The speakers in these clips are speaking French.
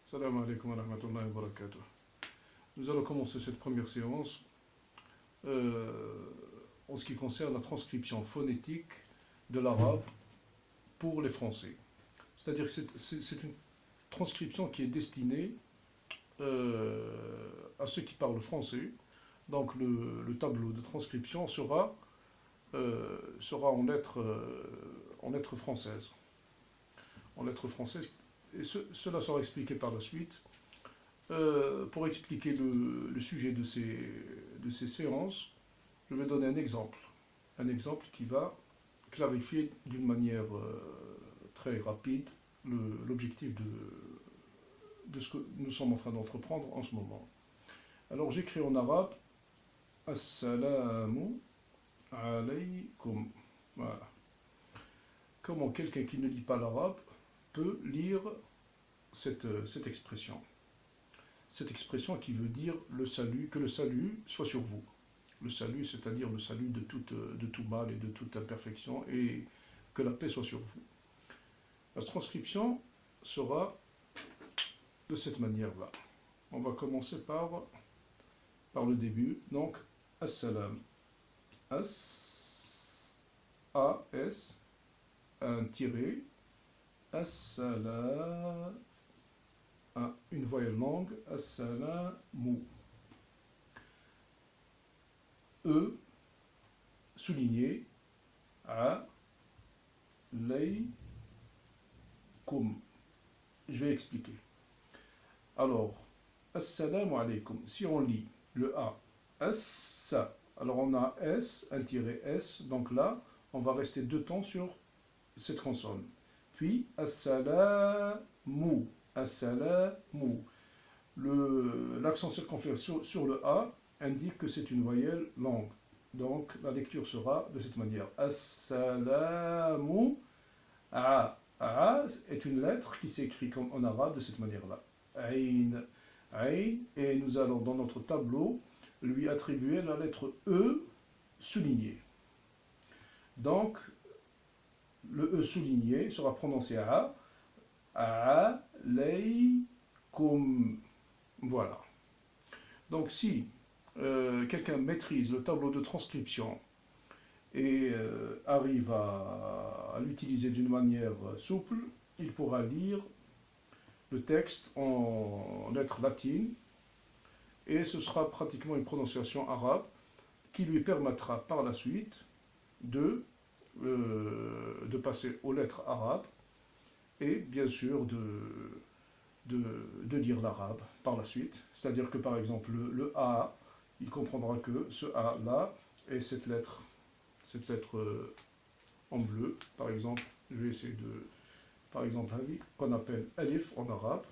Salam alaikum wa rahmatullahi wa barakatuh. Nous allons commencer cette première séance en ce qui concerne la transcription phonétique de l'arabe pour les Français. C'est-à-dire que c'est une transcription qui est destinée à ceux qui parlent français. Donc le tableau de transcription sera en lettres françaises. En lettres françaises. Et cela sera expliqué par la suite. Pour expliquer le sujet de ces séances, je vais donner un exemple. Un exemple qui va clarifier d'une manière très rapide l'objectif de ce que nous sommes en train d'entreprendre en ce moment. Alors j'écris en arabe Assalamu alaykum. Voilà. Comment quelqu'un qui ne lit pas l'arabe peut lire cette expression. Cette expression qui veut dire le salut, que le salut soit sur vous. Le salut, c'est-à-dire le salut de tout mal et de toute imperfection, et que la paix soit sur vous. La transcription sera de cette manière-là. On va commencer par le début. Donc, Assalam. A-S, un tiré, Assalam, une voyelle longue, Assalamu. E, souligné, Alaykum. Je vais expliquer. Alors, Assalamu alaykum. Si on lit le A, Assa, alors on a S, un tiré S, donc là, on va rester deux temps sur cette consonne. Puis, Assalamu. Assalamu. L'accent circonflexe sur le A indique que c'est une voyelle longue. Donc la lecture sera de cette manière. Assalamu. A. A est une lettre qui s'écrit comme en arabe de cette manière-là. Ain. Ain. Et nous allons dans notre tableau lui attribuer la lettre E soulignée. Donc le E souligné sera prononcé A. Alaykum. Voilà. Donc si quelqu'un maîtrise le tableau de transcription et arrive à l'utiliser d'une manière souple, il pourra lire le texte en lettres latines et ce sera pratiquement une prononciation arabe qui lui permettra par la suite de passer aux lettres arabes et bien sûr de lire l'arabe par la suite. C'est-à-dire que par exemple le A, il comprendra que ce A là est cette lettre en bleu, par exemple. Je vais essayer par exemple qu'on appelle alif en arabe,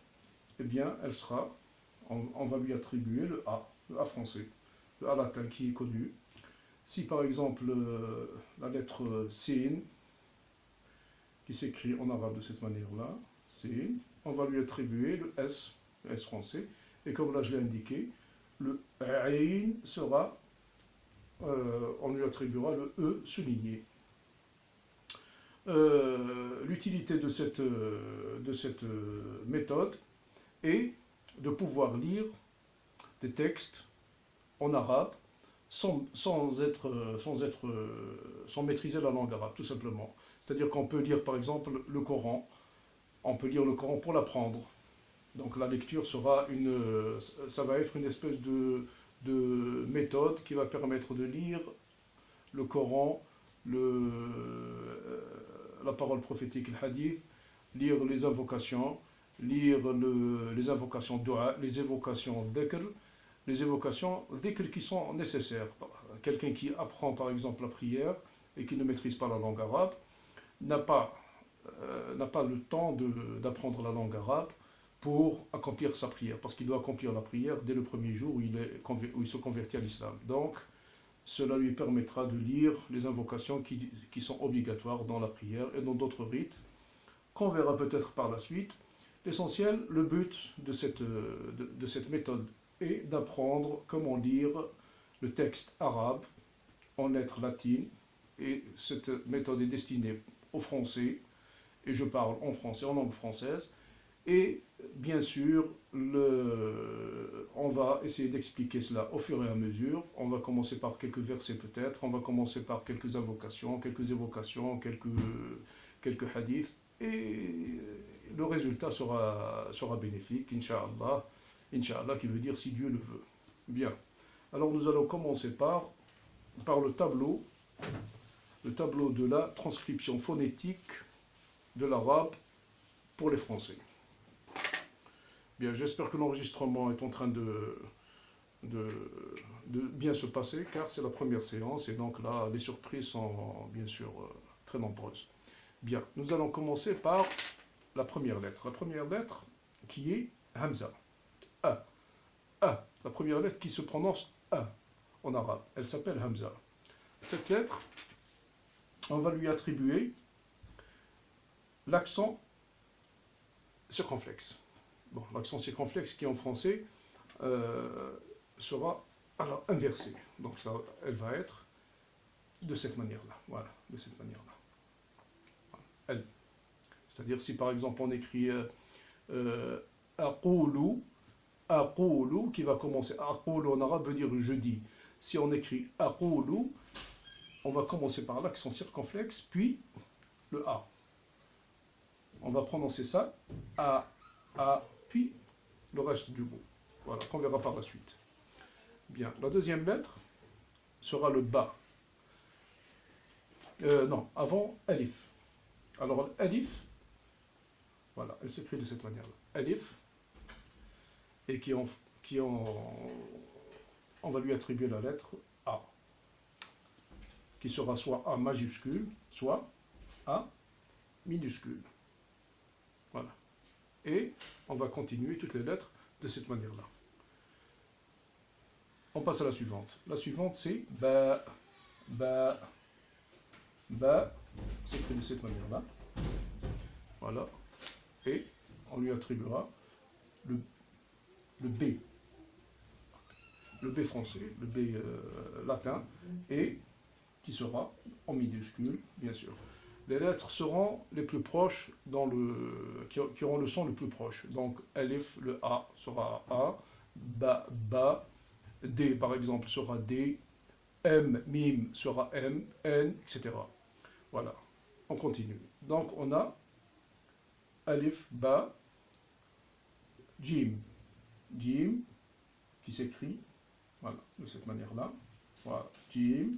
eh bien elle sera, on va lui attribuer le A français, le A latin qui est connu. Si par exemple la lettre Sin, qui s'écrit en arabe de cette manière-là, Sin, on va lui attribuer le S français, et comme là je l'ai indiqué, le Ain sera, on lui attribuera le E souligné. L'utilité de cette méthode est de pouvoir lire des textes en arabe sans maîtriser la langue arabe, tout simplement. C'est-à-dire qu'on peut lire par exemple le Coran, on peut lire le Coran pour l'apprendre. Donc la lecture sera ça va être une espèce de méthode qui va permettre de lire le Coran, la parole prophétique, le hadith, lire les invocations, lire les invocations dua, les évocations dhikr, les évocations dhikr qui sont nécessaires. Quelqu'un qui apprend par exemple la prière et qui ne maîtrise pas la langue arabe n'a pas le temps d'apprendre la langue arabe pour accomplir sa prière, parce qu'il doit accomplir la prière dès le premier jour où il se convertit à l'islam. Donc, cela lui permettra de lire les invocations qui sont obligatoires dans la prière et dans d'autres rites, qu'on verra peut-être par la suite. L'essentiel, le but de cette méthode est d'apprendre comment lire le texte arabe en lettres latines, et cette méthode est destinée aux Français, et je parle en français, en langue française, Et bien sûr, on va essayer d'expliquer cela au fur et à mesure. On va commencer par quelques versets peut-être, on va commencer par quelques invocations, quelques hadiths, et le résultat sera bénéfique, Inch'Allah. Inch'Allah qui veut dire si Dieu le veut. Bien. Alors nous allons commencer par le tableau de la transcription phonétique de l'arabe pour les Français. Bien, j'espère que l'enregistrement est en train de bien se passer, car c'est la première séance, et donc là, les surprises sont bien sûr très nombreuses. Bien, nous allons commencer par la première lettre. La première lettre qui est Hamza. A. A. La première lettre qui se prononce A en arabe. Elle s'appelle Hamza. Cette lettre, on va lui attribuer l'accent circonflexe. Bon, l'accent circonflexe qui en français sera alors inversé. Donc ça, elle va être de cette manière-là. Voilà, de cette manière-là. Elle. C'est-à-dire si par exemple on écrit Aqulu, Aqulu qui va commencer. Aqulu en arabe veut dire je dis. Si on écrit Aqulu, on va commencer par l'accent circonflexe, puis le A. On va prononcer ça, A, puis le reste du mot. Voilà, qu'on verra par la suite. Bien, la deuxième lettre sera le Ba. Non, avant Alif. Alors, Alif, voilà, elle s'écrit de cette manière-là. Alif, et on va lui attribuer la lettre A, qui sera soit A majuscule, soit A minuscule. Voilà. Et on va continuer toutes les lettres de cette manière-là. On passe à la suivante. La suivante, c'est Ba, Ba, Ba, c'est écrit de cette manière-là. Voilà. Et on lui attribuera le B. Le B français, le B latin, et qui sera en minuscule, bien sûr. Les lettres seront les plus proches, qui auront le son le plus proche. Donc, Alif, le A sera A, Ba, Ba, D par exemple sera D, M, Mim sera M, N, etc. Voilà, on continue. Donc, on a Alif, Ba, Jim, Jim, qui s'écrit, voilà, de cette manière-là. Voilà, Jim.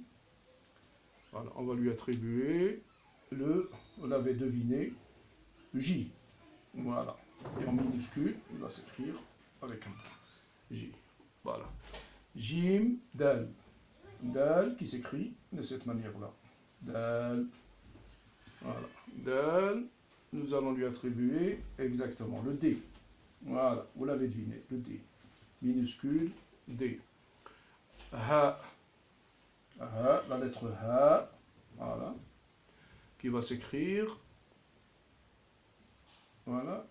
Voilà, on va lui attribuer on l'avait deviné, J. Voilà. Et en minuscule, il va s'écrire avec un J. Voilà. Jim, Dal. Dal qui s'écrit de cette manière-là. Dal. Voilà. Dal, nous allons lui attribuer exactement le D. Voilà, vous l'avez deviné, le D. Minuscule, D. Ha. Ha, la lettre Ha. Voilà. Qui va s'écrire, voilà,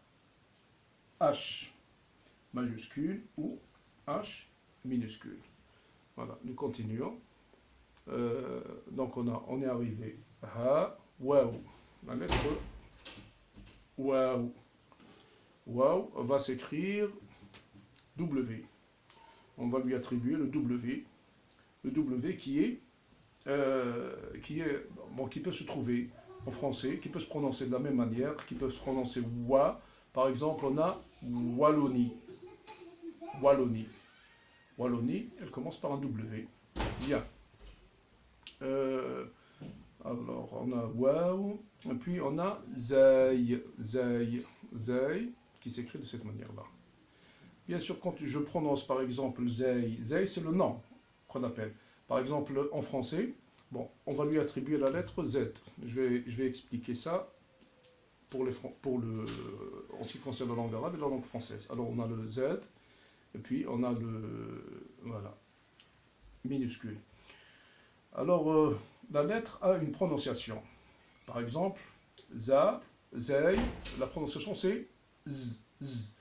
H majuscule ou H minuscule. Voilà, nous continuons. Donc on est arrivé à Waouh. La lettre Waouh. Waouh va s'écrire W. On va lui attribuer le W. Le W qui peut se trouver en français, qui peut se prononcer de la même manière, qui peut se prononcer wa. Par exemple, on a Wallonie. Wallonie. Wallonie, elle commence par un W. Bien. Alors, on a waouh, et puis on a zay, zay, zay, qui s'écrit de cette manière-là. Bien sûr, quand je prononce par exemple zay, zay, c'est le nom qu'on appelle. Par exemple, en français, bon, on va lui attribuer la lettre Z. Je vais expliquer ça en ce qui concerne la langue arabe et la langue française. Alors, on a le Z, et puis on a voilà, minuscule. Alors, la lettre a une prononciation. Par exemple, za, zay, la prononciation c'est z, z.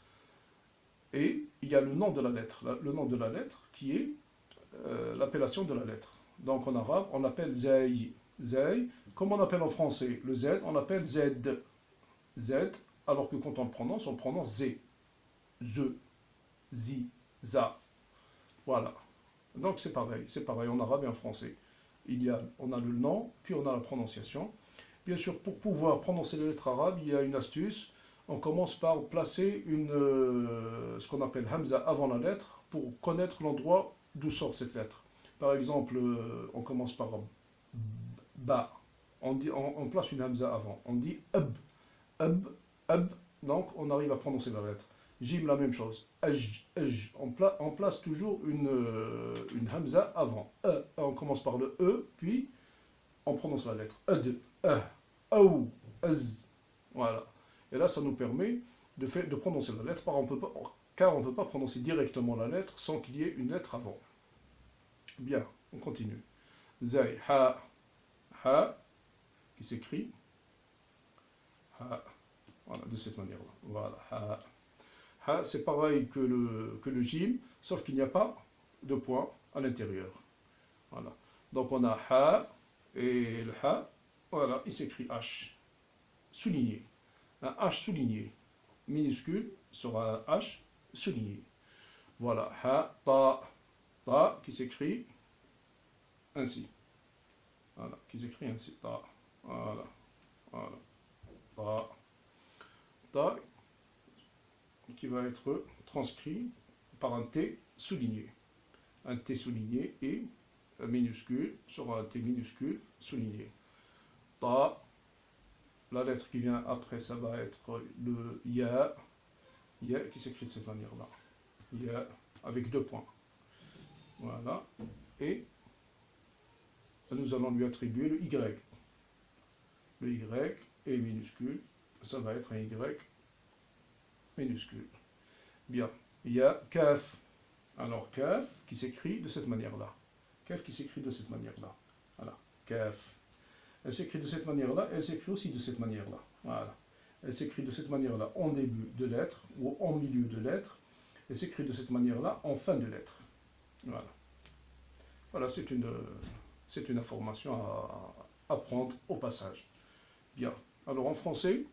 Et il y a le nom de la lettre. Le nom de la lettre qui est l'appellation de la lettre. Donc en arabe, on appelle zay, zay. Comme on appelle en français le Z, on appelle Z. Z, alors que quand on prononce Z, ZE, ZI, ZA. Voilà. Donc c'est pareil en arabe et en français. On a le nom, puis on a la prononciation. Bien sûr, pour pouvoir prononcer les lettres arabes, il y a une astuce. On commence par placer ce qu'on appelle hamza avant la lettre pour connaître l'endroit d'où sort cette lettre. Par exemple, on commence par ba. On place une hamza avant. On dit ab, ab, ab. Donc on arrive à prononcer la lettre. Jim, la même chose. Aj, aj. On place toujours une hamza avant. On commence par le E, puis on prononce la lettre. Ad, ou, az. Voilà. Et là, ça nous permet de prononcer la lettre, car on ne peut pas prononcer directement la lettre sans qu'il y ait une lettre avant. Bien, on continue. Zay, ha, ha, qui s'écrit ha. Voilà, de cette manière-là. Voilà, ha. Ha, c'est pareil que le jim, sauf qu'il n'y a pas de point à l'intérieur. Voilà. Donc on a ha, et le ha, voilà, il s'écrit H, souligné. Un H souligné, minuscule, sera un H souligné. Voilà, ha, ta, qui s'écrit ainsi. Voilà, qui s'écrit ainsi, ta. Voilà, voilà, ta, qui va être transcrit par un T souligné. Un T souligné et minuscule sera un T minuscule souligné. Ta, la lettre qui vient après, ça va être le ya, qui s'écrit de cette manière-là. Ya, avec deux points. Voilà. Et nous allons lui attribuer le Y. Le Y est minuscule, ça va être un Y minuscule. Bien. Il y a kaf. Alors kaf qui s'écrit de cette manière-là. Kaf qui s'écrit de cette manière-là. Voilà. Kaf. Elle s'écrit de cette manière-là, elle s'écrit aussi de cette manière-là. Voilà. Elle s'écrit de cette manière-là en début de lettre ou en milieu de lettre. Elle s'écrit de cette manière-là en fin de lettre. Voilà. Voilà, c'est une information à prendre au passage. Bien. Alors en français,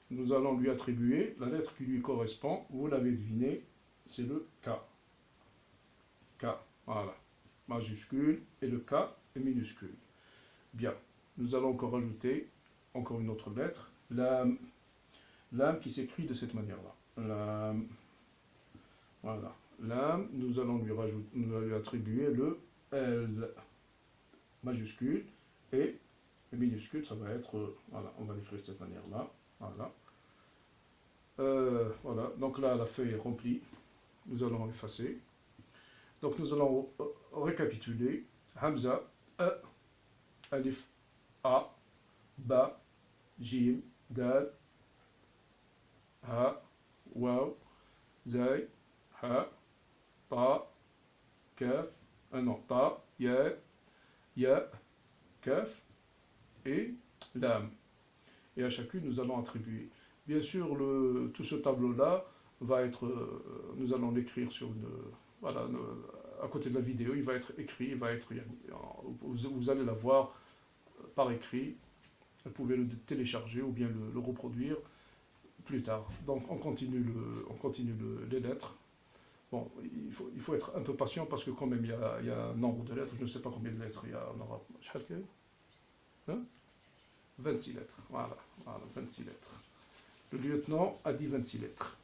nous allons lui attribuer la lettre qui lui correspond. Vous l'avez deviné, c'est le K. K, voilà. Majuscule et le K est minuscule. Bien. Nous allons encore ajouter encore une autre lettre, l'âme. L'âme qui s'écrit de cette manière-là. L'âme. Voilà. L'âme, nous allons lui attribuer le L majuscule et le minuscule, ça va être, voilà, on va l'écrire de cette manière-là. Voilà. Voilà. Donc là, la feuille est remplie. Nous allons effacer. Donc nous allons récapituler. Hamza, E, Alif, A, Ba, Jim, Dal, Ha, Waw, Zay, Ha, Ta, Kaf, non, Ta, Ya, Kaf et Lam. Et à chacune, nous allons attribuer. Bien sûr, tout ce tableau-là va être, nous allons l'écrire sur voilà, à côté de la vidéo, il va être écrit, vous allez la voir par écrit, vous pouvez le télécharger ou bien le reproduire plus tard. Donc on continue les lettres. Bon, il faut être un peu patient parce que quand même il y a un nombre de lettres, je ne sais pas combien de lettres il y a en arabe. Hein? 26 lettres, voilà, 26 lettres. Le lieutenant a dit 26 lettres.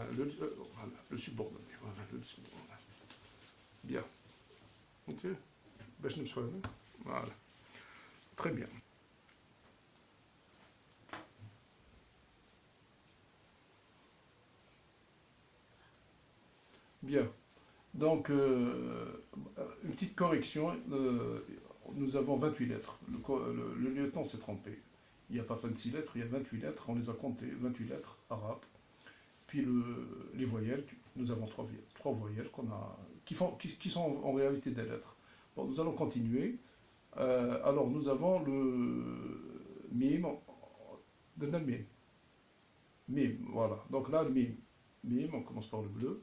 Le subordonné, Bien. Ok. Voilà. Très bien. Bien. Donc, une petite correction. Nous avons 28 lettres. Le lieutenant s'est trompé. Il n'y a pas 26 lettres, il y a 28 lettres. On les a comptées, 28 lettres arabes. Puis les voyelles, nous avons trois voyelles qui sont en réalité des lettres. Bon, nous allons continuer. Alors, nous avons le mime. Le mime. Mime, voilà. Donc là, le mime. Mime, on commence par le bleu.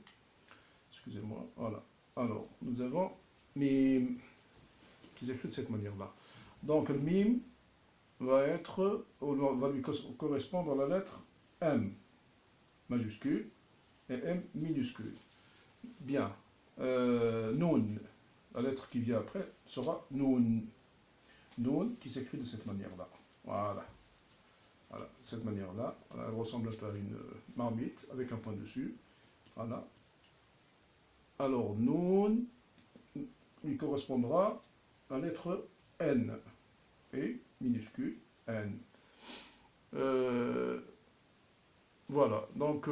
Excusez-moi, voilà. Alors, nous avons mime, qui s'écrit de cette manière-là. Donc, le mime va lui correspondre à la lettre M majuscule et M minuscule. Bien. Noun, la lettre qui vient après sera Noun. Noun qui s'écrit de cette manière-là. Voilà. Voilà, de cette manière-là. Elle ressemble un peu à une marmite avec un point dessus. Voilà. Alors, Noun, il correspondra à la lettre N. Et minuscule N. Voilà, donc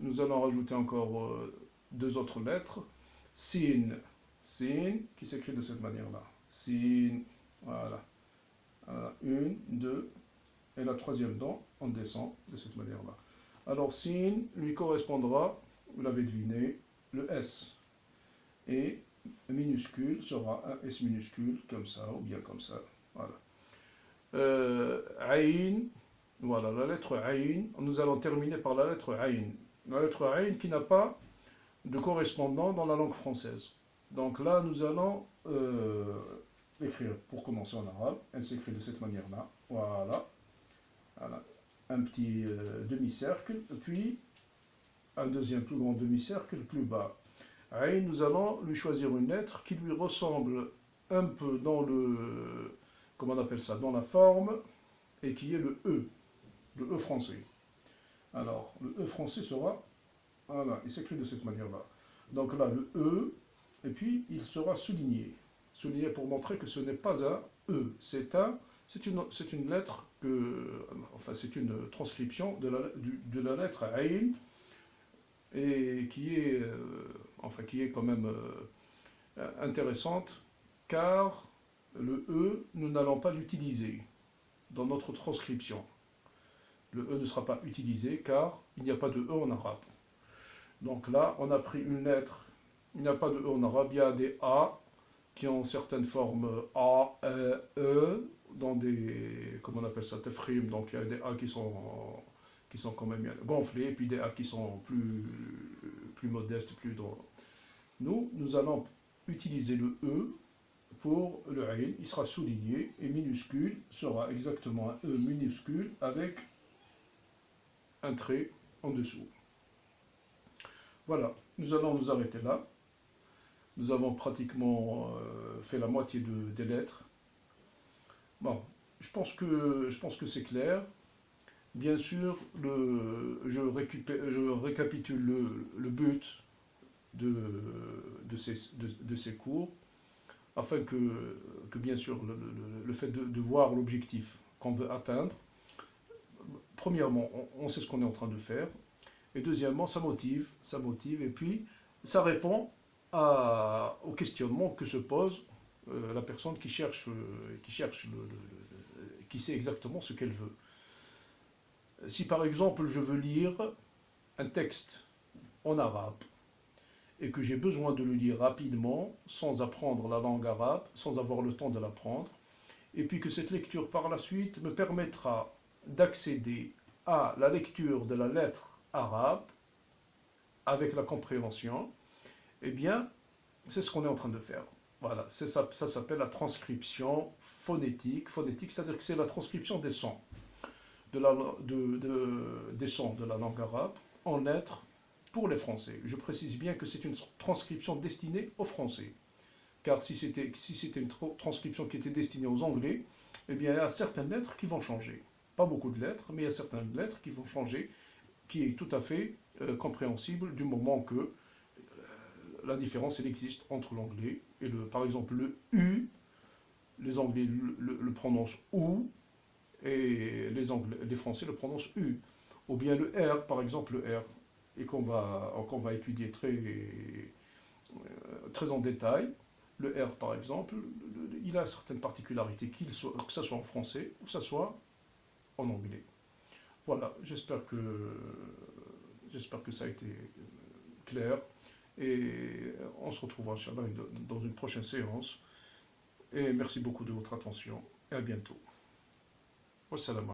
nous allons rajouter encore deux autres lettres. Sin, sin, qui s'écrit de cette manière-là. Sin, voilà. Voilà. Une, deux, et la troisième dent, on descend de cette manière-là. Alors, sin lui correspondra, vous l'avez deviné, le S. Et minuscule sera un S minuscule, comme ça, ou bien comme ça. Voilà. Aïn, voilà, la lettre Aïn, nous allons terminer par la lettre Aïn. La lettre Aïn qui n'a pas de correspondant dans la langue française. Donc là, nous allons l'écrire pour commencer en arabe. Elle s'écrit de cette manière-là. Voilà. Voilà. Un petit demi-cercle, puis un deuxième plus grand demi-cercle plus bas. Aïn, nous allons lui choisir une lettre qui lui ressemble un peu dans le, comment on appelle ça, dans la forme, et qui est le E français. Alors, le E français sera, voilà, il s'écrit de cette manière-là. Donc là, le E, et puis il sera souligné. Souligné pour montrer que ce n'est pas un E, c'est une lettre enfin c'est une transcription de la lettre Aïn, et qui est, enfin qui est quand même intéressante, car le E, nous n'allons pas l'utiliser dans notre transcription. Le E ne sera pas utilisé car il n'y a pas de E en arabe. Donc là, on a pris une lettre, il n'y a pas de E en arabe, il y a des A qui ont certaines formes A, E, dans des, comment on appelle ça, tefrim, donc il y a des A qui sont quand même gonflés, et puis des A qui sont plus modestes, plus droits. Nous allons utiliser le E pour le Aïn, il sera souligné, et minuscule sera exactement un E minuscule avec un trait en dessous. Voilà, nous allons nous arrêter là. Nous avons pratiquement fait la moitié des lettres. Bon, je pense que c'est clair. Bien sûr, je récapitule le but de ces cours, afin que bien sûr, le fait de voir l'objectif qu'on veut atteindre, premièrement, on sait ce qu'on est en train de faire, et deuxièmement, ça motive, et puis ça répond au questionnement que se pose la personne qui cherche, qui sait exactement ce qu'elle veut. Si par exemple je veux lire un texte en arabe, et que j'ai besoin de le lire rapidement, sans apprendre la langue arabe, sans avoir le temps de l'apprendre, et puis que cette lecture par la suite me permettra d'accéder à la lecture de la lettre arabe avec la compréhension, eh bien, c'est ce qu'on est en train de faire. Voilà, ça s'appelle la transcription phonétique. Phonétique, c'est-à-dire que c'est la transcription des sons, des sons de la langue arabe en lettres pour les Français. Je précise bien que c'est une transcription destinée aux Français. Car si c'était une transcription qui était destinée aux Anglais, eh bien, il y a certaines lettres qui vont changer. Pas beaucoup de lettres, mais il y a certaines lettres qui vont changer, qui est tout à fait compréhensible du moment que la différence, elle existe entre l'anglais et par exemple, le U, les Anglais le prononcent OU, et les Français le prononcent U. Ou bien le R, par exemple, le R, et qu'on va étudier très en détail. Le R, par exemple, il a certaines particularités, que ce soit en français ou que ce soit en anglais. Voilà, j'espère que ça a été clair. Et on se retrouvera, Inch'Allah, dans une prochaine séance. Et merci beaucoup de votre attention. Et à bientôt. Wassalam.